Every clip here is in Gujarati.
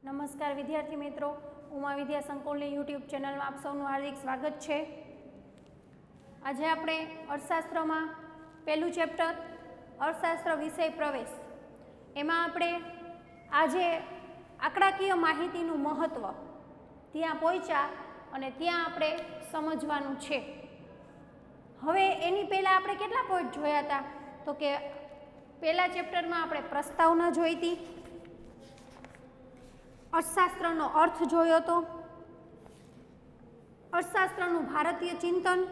नमस्कार विद्यार्थी मित्रों, उमा विद्या संकुल यूट्यूब चेनल में आप सबनु हार्दिक स्वागत है। आज आपणे अर्थशास्त्र में पहलू चेप्टर अर्थशास्त्र विषय प्रवेश एमां आपणे आजे आंकड़ाकीय माहितीनुं महत्व त्यां पहोंच्या अने त्यां आपणे समजवानुं छे। हवे एनी पहेला आपणे केटला पॉइंट जोया हता तो के पहेला चेप्टर में आपणे प्रस्तावना जोई हती, अर्थशास्त्रनो अर्थ जोयो तो, अर्थशास्त्रनु भारतीय चिंतन,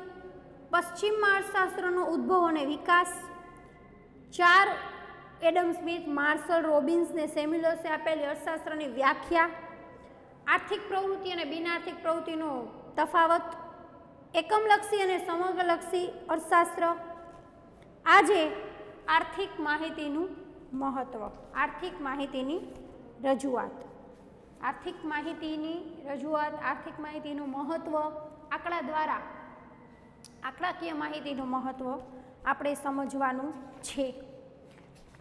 पश्चिम में अर्थशास्त्रनो उद्भव और विकास, 4 एडम स्मिथ, मार्शल रॉबिन्स ने सेम्युएल्से आपेली अर्थशास्त्रनी व्याख्या, आर्थिक प्रवृत्ति और बिनार्थिक प्रवृत्तिनो तफावत, एकमलक्षी और समग्रलक्षी अर्थशास्त्र। आजे आर्थिक माहितीनु महत्व, आर्थिक माहितीनी रजूआत, आर्थिक माहितीनी रजूआत, आर्थिक माहितीनु महत्व, आंकड़ा द्वारा आंकड़ाकीय माहितीनु महत्व आपणे समजवानुं छे।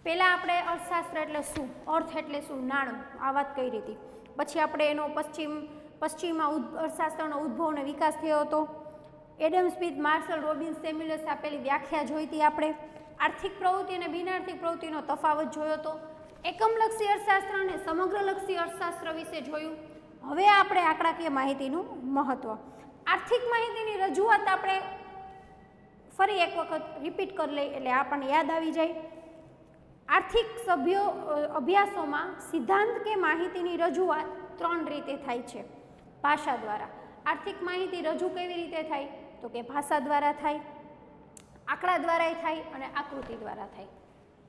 पहला आपणे अर्थशास्त्र एटले शुं, अर्थ एटले शुं, नाणुं, आ वात करी हती। पछी आपणे एनो पश्चिम अर्थशास्त्रनो उद्भव और विकास थयो हतो। एडम स्मिथ, मार्शल रॉबिन्स, सेम्युएल्से आपेली व्याख्या जोई हती आपणे। आर्थिक प्रवृत्ति और बिनार्थिक प्रवृत्तिनो तफावत जोयो हतो। एकमलक्षी अर्थशास्त्र और समग्रलक्षी अर्थशास्त्र विषे जोयुं। हवे आपणे आंकड़ाकीय माहितीनुं महत्व, आर्थिक माहितीनी रजूआत आपणे फरी एक वखत रिपीट कर लई एटले आपणे याद आवी जाय। आर्थिक सभ्यो अभ्यासोमां सिद्धांत के माहितीनी रजूआत 3 रीते थाय छे। भाषा द्वारा आर्थिक माहिती रजू केवी रीते थाय तो के भाषा द्वारा थाय, आंकड़ा द्वारा थाय अने आकृति द्वारा थाय।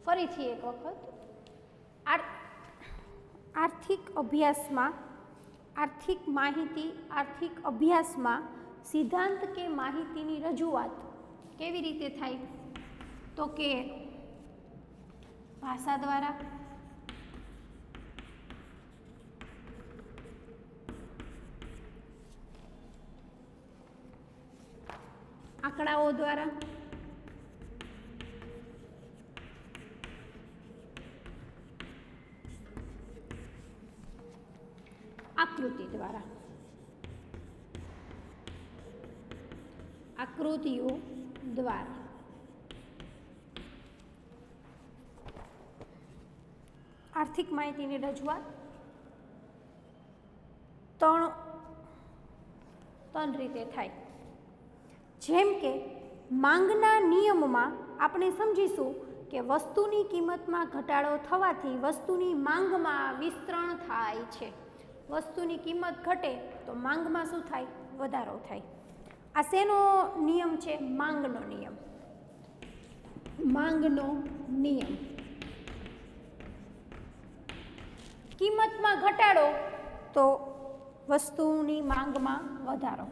फरीथी एक वखत आर्थिक अभ्यास में, आर्थिक माहिती, आर्थिक अभ्यास में सिद्धांत के माहितीनी रजूआत केवी रीते थाय तो के भाषा द्वारा, आंकड़ाओ द्वारा, आकृति द्वारा, आकृतिओ द्वारा। आर्थिक माहितीनी रजूआत 3 रीते थाय। जेम के मांगना नियममां आपणे समजीशुं के वस्तुनी किंमतमां घटाडो थवाथी वस्तुनी मांगमां विस्तरण थाय छे। वस्तुनी किंमत घटे तो मांग में शुं थाय, वधारो थाय। आ शेनो नियम छे? मांगनो नियम। मांगनो नियम। किंमत में घटाडो तो वस्तुनी मांग में वधारो,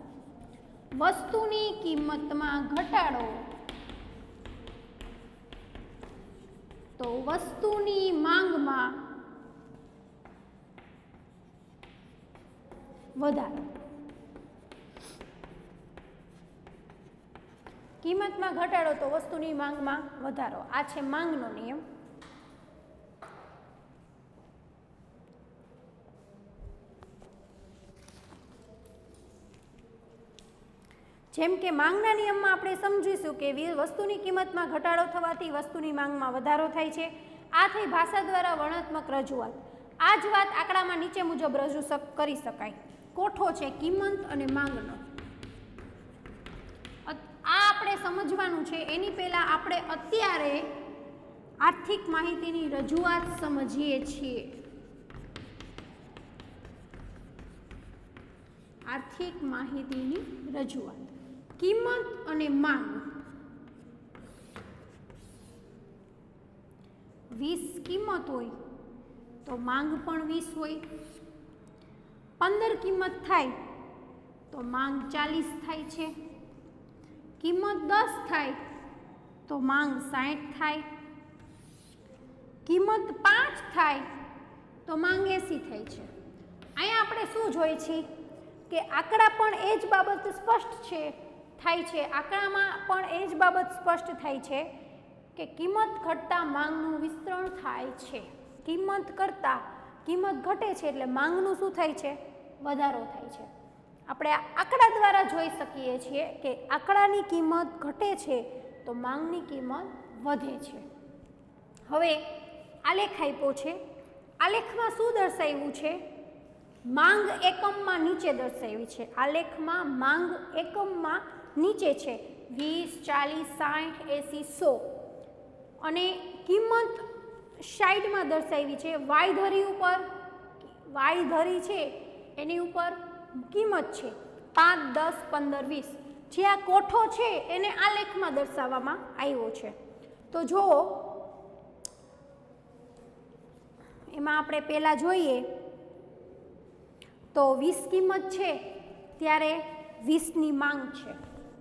वस्तुनी किंमत में घटाडो तो वस्तुनी मांग में वधारो। किंमत में घटाडो तो वस्तुनी मांग में वधारो। आ छे मांगनो नियम। जेम के मांगना नियम में आपणे समजीशुं के वस्तुनी किंमत में घटाडो थवाथी वस्तुनी मांग में वधारो थाय छे। आ थई भाषा द्वारा वर्णनात्मक रजूआत। आ ज वात आंकड़ा में नीचे मुजब रजू करी शकाय। कोठो छे किंमत अने मांगनो। आ आपणे समजवानुं छे। एनी पहेला आपणे अत्यारे आर्थिक माहितीनी रजूआत समजीए छीए। आर्थिक माहितीनी रजूआत, किंमत अने मांग। 20 किंमत होय तो मांग पण 20 होय। 15 किंमत थाय तो मांग 40 थाय छे। किंमत 10 थाय तो मांग 60 थाय। किंमत 5 थाय तो मांग 80 थाय छे। अहींया आपणे शुं जोईए छीए के आंकड़ा पण ए ज बाबत स्पष्ट छे थाय छे। आंकड़ामां पण ए ज बाबत स्पष्ट थाय छे के किंमत घटता मांगनुं विस्तरण थाय छे। किंमत करता કિંમત ઘટે છે એટલે માંગનું શું થાય છે? વધારો થાય છે. આપણે આંકડા દ્વારા જોઈ શકીએ છીએ કે આંકડાની કિંમત ઘટે છે તો માંગની કિંમત વધે છે. હવે આલેખ આપ્યો છે. આલેખમાં શું દર્શાવ્યું છે? માંગ એકમમાં નીચે દર્શાવી છે. આલેખમાં માંગ એકમમાં નીચે છે 20, 40, 60, 80, 100 અને કિંમત સાઈડમાં દર્શાવી છે. વાય ધરી ઉપર, વાય ધરી છે એની ઉપર કિંમત છે 5, 10, 15, 20. જે આ કોઠો છે એને આલેખમાં દર્શાવવામાં આવ્યો છે. તો જો એમાં આપણે પહેલાં જોઈએ તો 20 કિંમત છે ત્યારે 20ની માંગ છે.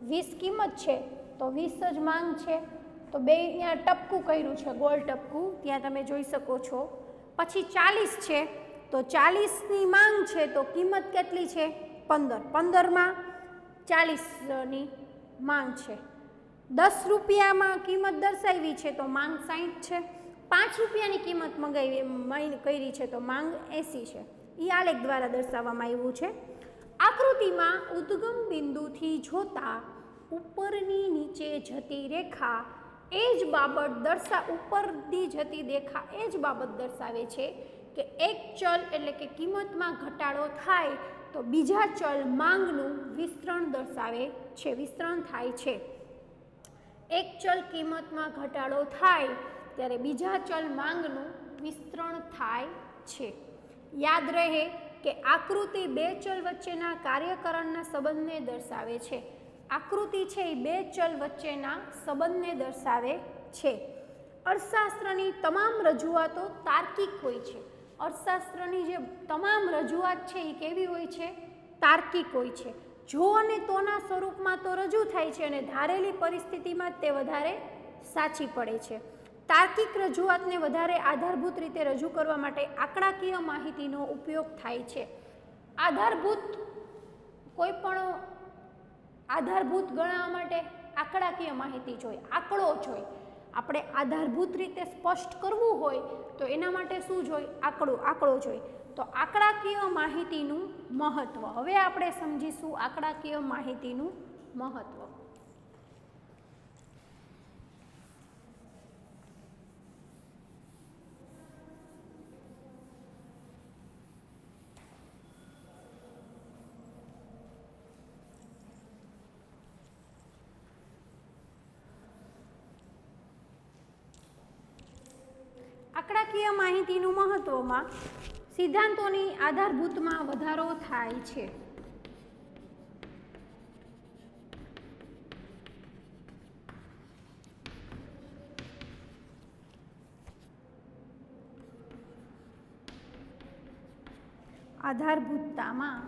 20 કિંમત છે તો 20 જ માંગ છે. તો બે અહીંયા ટપકું કર્યું છે, ગોળ ટપકું, ત્યાં તમે જોઈ શકો છો. પછી 40 છે તો 40ની માંગ છે તો કિંમત કેટલી છે? 15. 15માં 40ની માંગ છે. 10 રૂપિયામાં કિંમત દર્શાવી છે તો માંગ 60 છે. 5 રૂપિયાની કિંમત કરી છે તો માંગ 80 છે. એ આલેખ દ્વારા દર્શાવવામાં આવ્યું છે. આકૃતિમાં ઉદ્ગમ બિંદુથી જોતા ઉપરની નીચે જતી રેખા એ જ બાબત ઉપરની જતી રેખા એ જ બાબત દર્શાવે છે કે એક ચલ એટલે કે કિંમતમાં ઘટાડો થાય તો બીજા ચલ માંગનું વિસ્તરણ દર્શાવે છે, વિસ્તરણ થાય છે. એક ચલ કિંમતમાં ઘટાડો થાય ત્યારે બીજા ચલ માંગનું વિસ્તરણ થાય છે. યાદ રહે કે આકૃતિ બે ચલ વચ્ચેના કાર્યકરણના સંબંધને દર્શાવે છે. આકૃતિ છે એ બે ચલ વચ્ચેના સંબંધને દર્શાવે છે. અર્થશાસ્ત્રની તમામ રજૂઆતો તાર્કિક હોય છે. અર્થશાસ્ત્રની જે તમામ રજૂઆત છે એ કેવી હોય છે? તાર્કિક હોય છે. જો અને તોના સ્વરૂપમાં તો રજૂ થાય છે અને ધારેલી પરિસ્થિતિમાં તે વધારે સાચી પડે છે. તાર્કિક રજૂઆતને વધારે આધારભૂત રીતે રજૂ કરવા માટે આંકડાકીય માહિતીનો ઉપયોગ થાય છે. આધારભૂત કોઈ પણ આધારભૂત ગણવા માટે આંકડાકીય માહિતી જોઈએ, આંકડો જોઈએ. આપણે આધારભૂત રીતે સ્પષ્ટ કરવું હોય તો એના માટે શું જોઈએ? આંકડો જોઈએ. તો આંકડાકીય માહિતીનું મહત્વ. હવે આપણે સમજીશું આંકડાકીય માહિતીનું મહત્વ. આંકડાકીય માહિતીનું મહત્વમાં સિદ્ધાંતોની આધારભૂતમાં વધારો થાય છે. આધારભૂતતામાં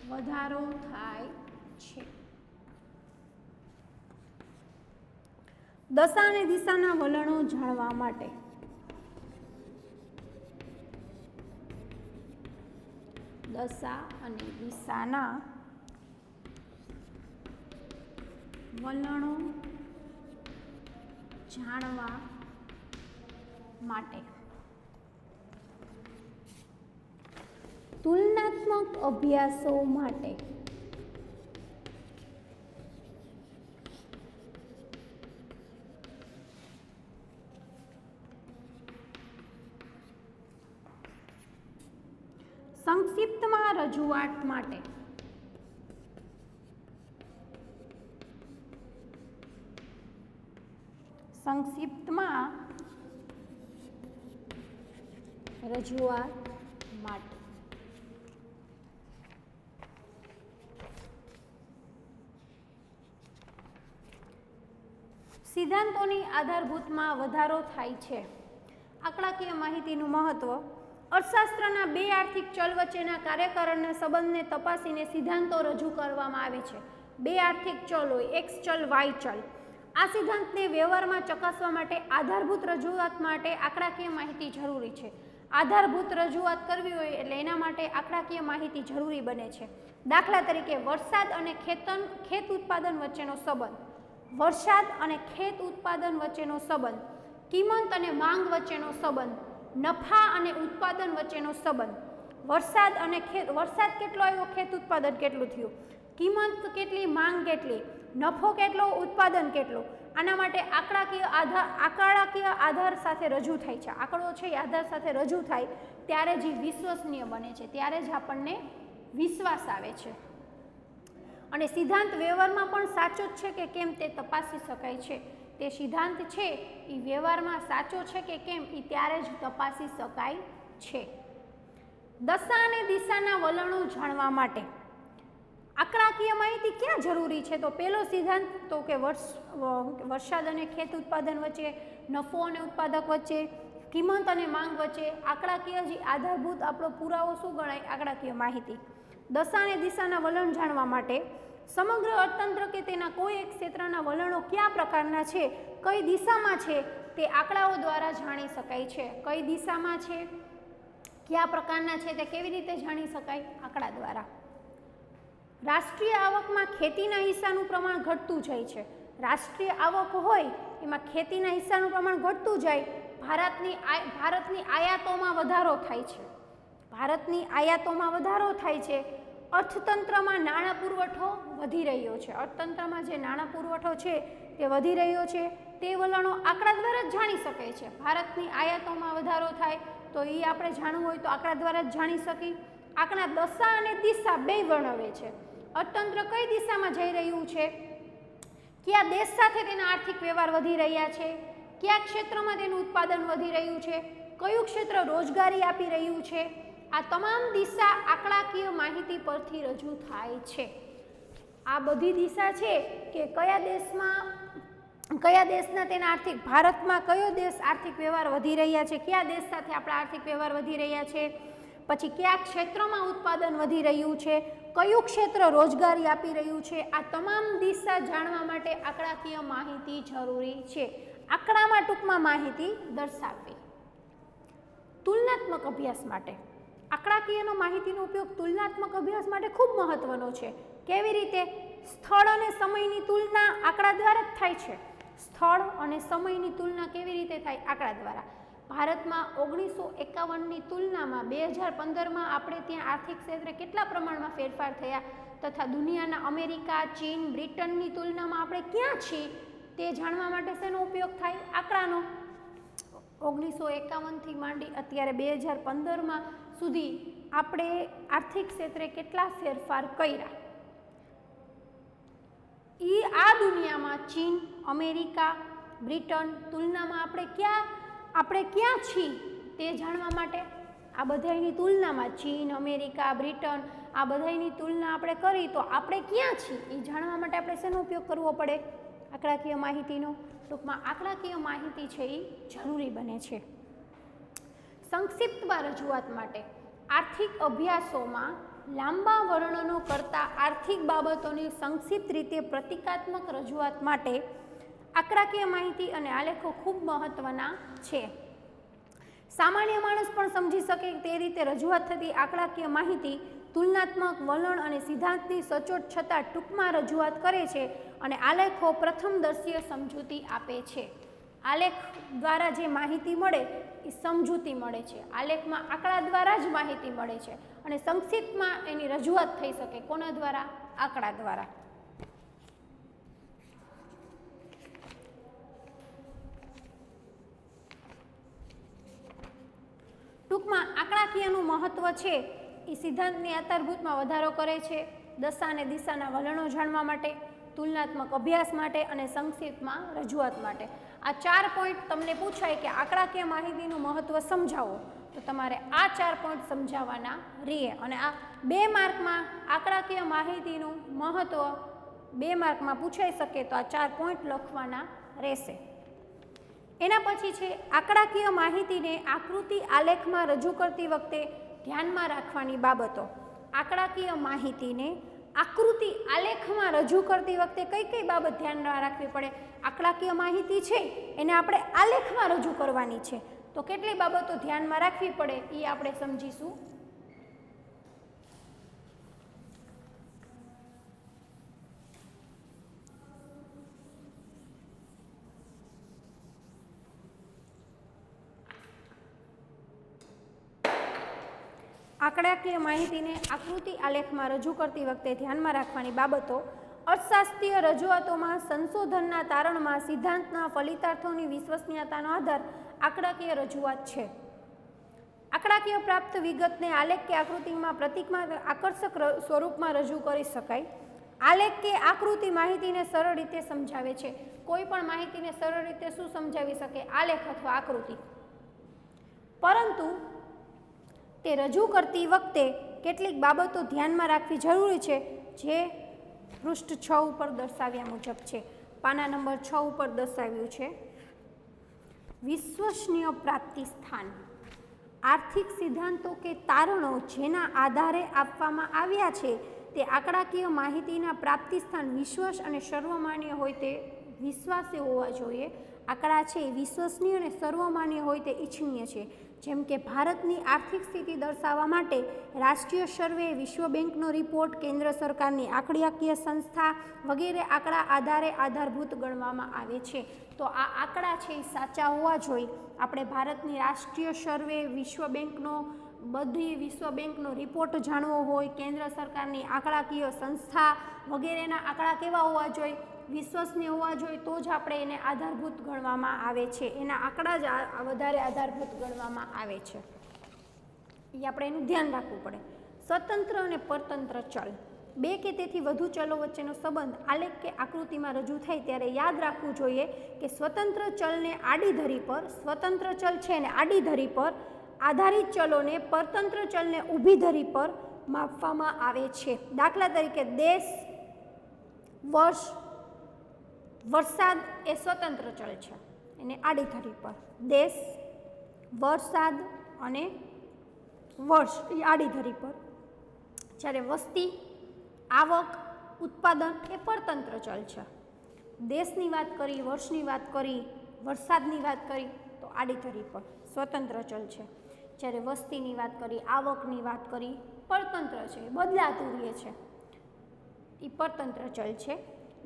વધારો થાય છે. દશા અને દિશાના વલણો જાણવા માટે દશા અને દિશાના વલણો જાણવા માટે તુલનાત્મક અભ્યાસો માટે સંક્ષિપ્તમાં રજૂઆત માટે સંક્ષિપ્તમાં રજૂઆત માટે સિદ્ધાંતોની આધારભૂતમાં વધારો થાય છે. આંકડાકીય માહિતીનું મહત્વ. અર્થશાસ્ત્રના બે આર્થિક ચલ વચ્ચેના કાર્યકરણના સંબંધને તપાસીને સિદ્ધાંતો રજૂ કરવામાં આવે છે. બે આર્થિક ચલ હોય, એક્સ ચલ, વાય ચલ. આ સિદ્ધાંતને વ્યવહારમાં ચકાસવા માટે આધારભૂત રજૂઆત માટે આંકડાકીય માહિતી જરૂરી છે. આધારભૂત રજૂઆત કરવી હોય એટલે એના માટે આંકડાકીય માહિતી જરૂરી બને છે. દાખલા તરીકે વરસાદ અને ખેત ઉત્પાદન વચ્ચેનો સંબંધ. વરસાદ અને ખેત ઉત્પાદન વચ્ચેનો સંબંધ, કિંમત અને માંગ વચ્ચેનો સંબંધ, નફા અને ઉત્પાદન વચ્ચેનો સંબંધ, વરસાદ અને વરસાદ કેટલો આવ્યો, ખેત ઉત્પાદન કેટલું થયું, કિંમત કેટલી, માંગ કેટલી, નફો કેટલો, ઉત્પાદન કેટલું. આના માટે આંકડાકીય આધાર સાથે રજૂ થાય છે. આંકડો છે એ આધાર સાથે રજૂ થાય ત્યારે જ વિશ્વસનીય બને છે, ત્યારે જ આપણને વિશ્વાસ આવે છે. અને સિદ્ધાંત વ્યવહારમાં પણ સાચો જ છે કે કેમ તે તપાસી શકાય છે. તે સિદ્ધાંત છે એ વ્યવહારમાં સાચો છે કે કેમ એ ત્યારે જ તપાસી શકાય છે. દશા અને દિશાના વલણો જાણવા માટે આંકડાકીય માહિતી ક્યાં જરૂરી છે? તો પહેલો સિદ્ધાંત તો કે વરસાદ અને ખેત ઉત્પાદન વચ્ચે, નફો અને ઉત્પાદક વચ્ચે, કિંમત અને માંગ વચ્ચે આંકડાકીય જે આધારભૂત આપણો પુરાવો શું ગણાય? આંકડાકીય માહિતી. દશા અને દિશાના વલણ જાણવા માટે સમગ્ર અર્થતંત્ર કે તેના કોઈ એક ક્ષેત્રના વલણો કયા પ્રકારના છે, કઈ દિશામાં છે, તે આંકડાઓ દ્વારા જાણી શકાય છે. કઈ દિશામાં છે, કયા પ્રકારના છે, તે કેવી રીતે જાણી શકાય? આંકડા દ્વારા. રાષ્ટ્રીય આવકમાં ખેતીના હિસ્સાનું પ્રમાણ ઘટતું જાય છે. રાષ્ટ્રીય આવક હોય એમાં ખેતીના હિસ્સાનું પ્રમાણ ઘટતું જાય. ભારતની આયાતોમાં વધારો થાય છે. ભારતની આયાતોમાં વધારો થાય છે. અર્થતંત્રમાં નાણાં પુરવઠો વધી રહ્યો છે. અર્થતંત્રમાં જે નાણાં પુરવઠો છે તે વધી રહ્યો છે. તે વલણો આંકડા દ્વારા જ જાણી શકાય છે. ભારતની આયાતોમાં વધારો થાય તો એ આપણે જાણવું હોય તો આંકડા દ્વારા જ જાણી શકીએ. આંકડા દશા અને દિશા બે વર્ણવે છે. અર્થતંત્ર કઈ દિશામાં જઈ રહ્યું છે, કયા દેશ સાથે તેના આર્થિક વ્યવહાર વધી રહ્યા છે, કયા ક્ષેત્રમાં તેનું ઉત્પાદન વધી રહ્યું છે, કયું ક્ષેત્ર રોજગારી આપી રહ્યું છે, આ તમામ દિશા આંકડાકીય માહિતી પરથી રજૂ થાય છે. આ બધી દિશા છે કે કયા દેશના તેના આર્થિક, ભારતમાં કયો દેશ આર્થિક વ્યવહાર વધી રહ્યા છે, કયા દેશ સાથે આપણા આર્થિક વ્યવહાર વધી રહ્યા છે, પછી કયા ક્ષેત્રમાં ઉત્પાદન વધી રહ્યું છે, કયું ક્ષેત્ર રોજગારી આપી રહ્યું છે. આ તમામ દિશા જાણવા માટે આંકડાકીય માહિતી જરૂરી છે. આંકડામાં ટૂંકમાં માહિતી દર્શાવવી. તુલનાત્મક અભ્યાસ માટે આંકડાકીય માહિતીનો ઉપયોગ તુલનાત્મક અભ્યાસ માટે ખૂબ મહત્વનો છે. કેવી રીતે? સ્થળ અને સમયની તુલના આંકડા દ્વારા જ થાય છે. સ્થળ અને સમયની તુલના કેવી રીતે થાય? આંકડા દ્વારા. ભારતમાં 1951ની તુલનામાં 2015માં આપણે ત્યાં આર્થિક ક્ષેત્રે કેટલા પ્રમાણમાં ફેરફાર થયા તથા દુનિયાના અમેરિકા, ચીન, બ્રિટનની તુલનામાં આપણે ક્યાં છીએ તે જાણવા માટે શેનો ઉપયોગ થાય? આંકડાનો. 1951થી માંડી અત્યારે 2015માં સુધી આપણે આર્થિક ક્ષેત્રે કેટલા ફેરફાર કર્યા આ દુનિયામાં ચીન, અમેરિકા, બ્રિટન તુલનામાં આપણે ક્યાં છીએ તે જાણવા માટે આ બધાની તુલનામાં ચીન, અમેરિકા, બ્રિટન આ બધાની તુલના આપણે કરી તો આપણે ક્યાં છીએ એ જાણવા માટે આપણે શેનો ઉપયોગ કરવો પડે? આંકડાકીય માહિતીનો. ટૂંકમાં આંકડાકીય માહિતી છે એ જરૂરી બને છે. સંક્ષિપ્તમાં રજૂઆત માટે આર્થિક અભ્યાસોમાં લાંબા વર્ણનો કરતા આર્થિક બાબતોની સંક્ષિપ્ત રીતે પ્રતિકાત્મક રજૂઆત માટે આંકડાકીય માહિતી અને આલેખો ખૂબ મહત્વના છે. સામાન્ય માણસ પણ સમજી શકે તે રીતે રજૂઆત થતી આંકડાકીય માહિતી તુલનાત્મક વલણ અને સિદ્ધાંતની સચોટ છતાં ટૂંકમાં રજૂઆત કરે છે અને આલેખો પ્રથમદર્શીય સમજૂતી આપે છે. આલેખ દ્વારા જે માહિતી મળે એ સમજૂતી મળે છે. આલેખમાં આંકડા દ્વારા જ માહિતી મળે છે અને સંક્ષિપ્તમાં એની રજૂઆત થઈ શકે. કોના દ્વારા? આંકડા દ્વારા. ટૂંકમાં આંકડાકીયનું મહત્વ છે એ સિદ્ધાંતની આધારભૂતમાં વધારો કરે છે. દશા અને દિશાના વલણો જાણવા માટે, તુલનાત્મક અભ્યાસ માટે અને સંક્ષિપ્તમાં રજૂઆત માટે. આ 4 પોઈન્ટ તમને પૂછાય કે આંકડાકીય માહિતીનું મહત્વ સમજાવો તો તમારે આ 4 પોઈન્ટ સમજાવવાના રહે. અને આ 2 માર્કમાં આંકડાકીય માહિતીનું મહત્વ 2 માર્કમાં પૂછાઈ શકે તો આ 4 પોઈન્ટ લખવાના રહેશે. એના પછી છે આંકડાકીય માહિતીને આકૃતિ આલેખમાં રજૂ કરતી વખતે ધ્યાનમાં રાખવાની બાબતો. આંકડાકીય માહિતીને આકૃતિ આલેખમાં રજૂ કરતી વખતે કઈ કઈ બાબત ધ્યાનમાં રાખવી પડે? આંકડાકીય માહિતી છે એને આપણે આલેખમાં રજૂ કરવાની છે તો કેટલી બાબતો ધ્યાનમાં રાખવી પડે એ આપણે સમજીશું. આંકડાકીય માહિતીને આકૃતિ આલેખમાં રજૂ કરતી વખતે ધ્યાનમાં રાખવાની બાબતો: અર્થશાસ્ત્રીય રજૂઆતોમાં સંશોધનના તારણમાં સિદ્ધાંતના ફલિતાર્થોની વિશ્વસનીયતાનો આધાર આંકડાકીય રજૂઆત છે. આંકડાકીય પ્રાપ્ત વિગતને આલેખ કે આકૃતિમાં પ્રતીકમાં આકર્ષક સ્વરૂપમાં રજૂ કરી શકાય. આલેખ કે આકૃતિ માહિતીને સરળ રીતે સમજાવે છે. કોઈ પણ માહિતીને સરળ રીતે શું સમજાવી શકે? આલેખ અથવા આકૃતિ. પરંતુ તે રજૂ કરતી વખતે કેટલીક બાબતો ધ્યાનમાં રાખવી જરૂરી છે, જે પૃષ્ઠ 6 ઉપર દર્શાવ્યા મુજબ છે. પાના નંબર 6 ઉપર દર્શાવ્યું છે. વિશ્વસનીય પ્રાપ્તિ સ્થાન: આર્થિક સિદ્ધાંતો કે તારણો જેના આધારે આપવામાં આવ્યા છે તે આંકડાકીય માહિતીના પ્રાપ્તિ સ્થાન વિશ્વાસ અને સર્વમાન્ય હોય તે વિશ્વાસ્ય હોવા જોઈએ. આંકડા છે એ વિશ્વસનીય અને સર્વમાન્ય હોય તે ઇચ્છનીય છે. જેમ કે ભારતની આર્થિક સ્થિતિ દર્શાવવા માટે રાષ્ટ્રીય સર્વે, વિશ્વ બેંકનો રિપોર્ટ, કેન્દ્ર સરકારની આંકડાકીય સંસ્થા વગેરે આંકડા આધારભૂત ગણવામાં આવે છે. તો આ આંકડા છે એ સાચા હોવા જોઈએ. આપણે ભારતની રાષ્ટ્રીય સર્વે, વિશ્વ બેંકનો રિપોર્ટ જાણવો હોય, કેન્દ્ર સરકારની આંકડાકીય સંસ્થા વગેરેના આંકડા કેવા હોવા જોઈએ? વિશ્વસનીય હોવા જોઈએ. તો જ આપણે એને આધારભૂત ગણવામાં આવે છે. એના આંકડા જ વધારે આધારભૂત ગણવામાં આવે છે. એ આપણે એનું ધ્યાન રાખવું પડે. સ્વતંત્ર અને પરતંત્ર ચલ: બે કે તેથી વધુ ચલો વચ્ચેનો સંબંધ આલેખ કે આકૃતિમાં રજૂ થાય ત્યારે યાદ રાખવું જોઈએ કે સ્વતંત્ર ચલને આડી ધરી પર, સ્વતંત્ર ચલ છે ને આડી ધરી પર આધારિત ચલોને પરતંત્ર ચલને ઊભી ધરી પર માપવામાં આવે છે. દાખલા તરીકે દેશ, વર્ષ, વરસાદ એ સ્વતંત્ર ચલ છે, એને આડી ધરી પર. દેશ, વરસાદ અને વર્ષ એ આડી ધરી પર. જ્યારે વસ્તી, આવક, ઉત્પાદન એ પરતંત્ર ચલ છે. દેશની વાત કરી, વર્ષની વાત કરી, વરસાદની વાત કરી તો આડી ધરી પર સ્વતંત્ર ચલ છે. જ્યારે વસ્તીની વાત કરી, આવકની વાત કરી, પરતંત્ર છે, બદલાતું રહે છે, એ પરતંત્ર ચલ છે.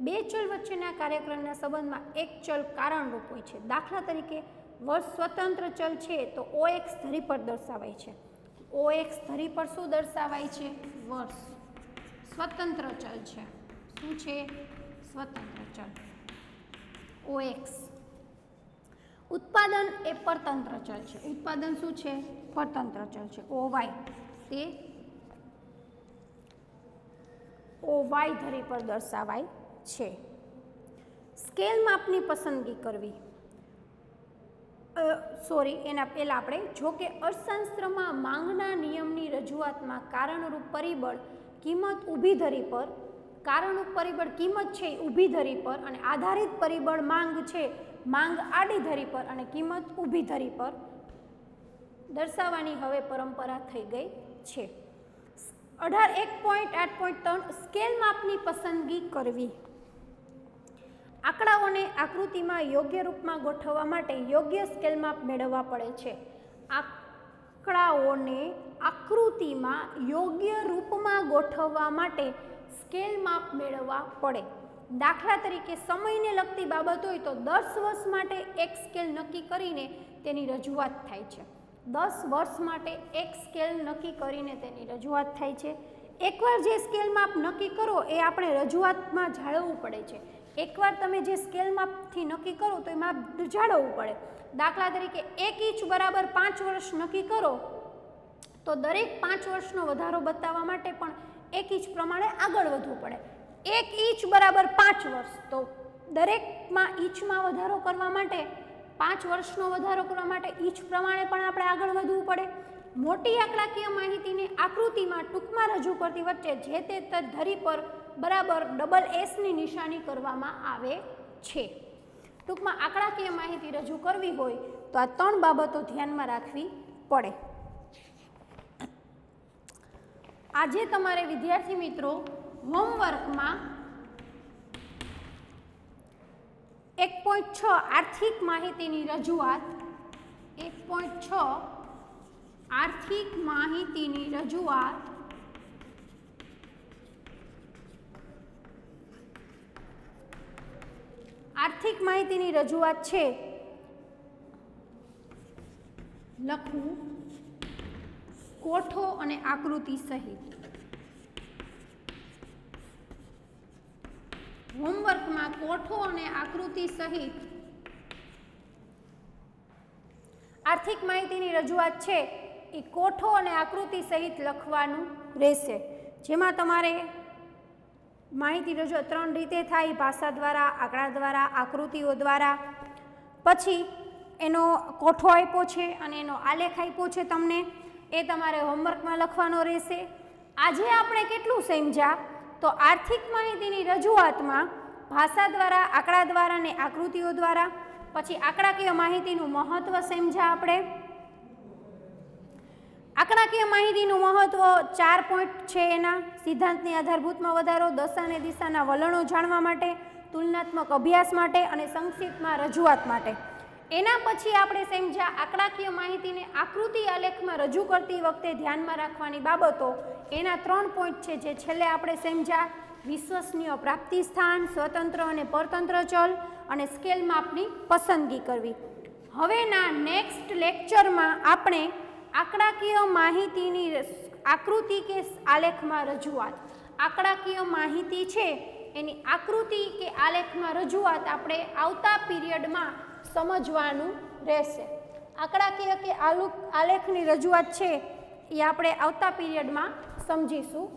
બે ચલ વચ્ચેના કાર્યક્રમના સંબંધમાં એક ચલ કારણરૂપ હોય છે. દાખલા તરીકે વર્ષ સ્વતંત્ર ચલ છે તો OX ધરી પર દર્શાવાય છે. OX ધરી પર શું દર્શાવાય છે? વર્ષ સ્વતંત્ર ચલ છે. શું છે? સ્વતંત્ર ચલ. OX. ઉત્પાદન એ પરતંત્ર ચલ છે. ઉત્પાદન શું છે? પરતંત્ર ચલ છે. OY તે OY ધરી પર દર્શાવાય છે. સ્કેલ માપની પસંદગી કરવી. એના પહેલાં આપણે જો કે અર્થશાસ્ત્રમાં માંગના નિયમની રજૂઆતમાં કારણરૂપ પરિબળ કિંમત ઊભી ધરી પર, કારણરૂપ પરિબળ કિંમત છે એ ઊભી ધરી પર અને આધારિત પરિબળ માંગ છે, માંગ આડી ધરી પર અને કિંમત ઊભી ધરી પર દર્શાવવાની હવે પરંપરા થઈ ગઈ છે. 1.8.3 સ્કેલ માપની પસંદગી કરવી. આંકડાઓને આકૃતિમાં યોગ્ય રૂપમાં ગોઠવવા માટે યોગ્ય સ્કેલ માપ મેળવવા પડે છે. આંકડાઓને આકૃતિમાં યોગ્ય રૂપમાં ગોઠવવા માટે સ્કેલ માપ મેળવવા પડે. દાખલા તરીકે સમયને લગતી બાબત હોય તો 10 વર્ષ માટે એક સ્કેલ નક્કી કરીને તેની રજૂઆત થાય છે. 10 વર્ષ માટે એક સ્કેલ નક્કી કરીને તેની રજૂઆત થાય છે. એકવાર જે સ્કેલ માપ નક્કી કરો એ આપણે રજૂઆતમાં જાળવવું પડે છે. એકવાર તમે જે સ્કેલ માપથી નક્કી કરો તો એ માપ જાળવવું પડે. દાખલા તરીકે 1 ઇંચ બરાબર 5 વર્ષ નક્કી કરો તો દરેક 5 વર્ષનો વધારો બતાવવા માટે પણ 1 ઇંચ પ્રમાણે આગળ વધવું પડે. 1 ઇંચ બરાબર 5 વર્ષ તો દરેકમાં ઇંચમાં વધારો કરવા માટે 5 વર્ષનો વધારો કરવા માટે ઇંચ પ્રમાણે પણ આપણે આગળ વધવું પડે. મોટી આંકડાકીય માહિતીને આકૃતિમાં ટૂંકમાં રજૂ કરતી વચ્ચે જે તે ધરી પર બરાબર SS ની નિશાની કરવામાં આવે છે. ટૂંકમાં આંકડાકીય માહિતી રજૂ કરવી હોય તો આ 3 બાબતો ધ્યાનમાં રાખવી પડે. આજે તમારે વિદ્યાર્થી મિત્રો હોમવર્કમાં 1.6 આર્થિક માહિતીની રજૂઆત, 1.6 આર્થિક માહિતીની રજૂઆત છે લખવું. કોઠો અને આકૃતિ સહિત. હોમવર્કમાં કોઠો અને આકૃતિ સહિત આર્થિક માહિતીની રજૂઆત છે એ કોઠો અને આકૃતિ સહિત લખવાનું રહેશે, જેમાં તમારે માહિતી રજૂઆત 3 રીતે થાય: ભાષા દ્વારા, આંકડા દ્વારા, આકૃતિઓ દ્વારા. પછી એનો કોઠો આપ્યો છે અને એનો આલેખ આપ્યો છે તમને, એ તમારે હોમવર્કમાં લખવાનો રહેશે. આજે આપણે કેટલું સમજ્યા? તો આર્થિક માહિતીની રજૂઆતમાં ભાષા દ્વારા, આંકડા દ્વારા અને આકૃતિઓ દ્વારા. પછી આંકડાકીય માહિતીનું મહત્વ સમજ્યા આપણે. આંકડાકીય માહિતીનું મહત્વ 4 પોઈન્ટ છે એના: સિદ્ધાંતની આધારભૂતમાં વધારો, દશા અને દિશાના વલણો જાણવા માટે, તુલનાત્મક અભ્યાસ માટે અને સંક્ષિપ્તમાં રજૂઆત માટે. એના પછી આપણે સમજ્યા આંકડાકીય માહિતીને આકૃતિ આલેખમાં રજૂ કરતી વખતે ધ્યાનમાં રાખવાની બાબતો. એના 3 પોઈન્ટ છે જે છેલ્લે આપણે સમજ્યા: વિશ્વસનીય પ્રાપ્તિ સ્થાન, સ્વતંત્ર અને પરતંત્ર ચલ અને સ્કેલ માપની પસંદગી કરવી. હવેના નેક્સ્ટ લેક્ચરમાં આપણે આંકડાકીય માહિતીની આકૃતિ કે આલેખમાં રજૂઆત, આંકડાકીય માહિતી છે એની આકૃતિ કે આલેખમાં રજૂઆત આપણે આવતા પીરિયડમાં સમજવાનું રહેશે. આંકડાકીય કે આલેખની રજૂઆત છે એ આપણે આવતા પીરિયડમાં સમજીશું.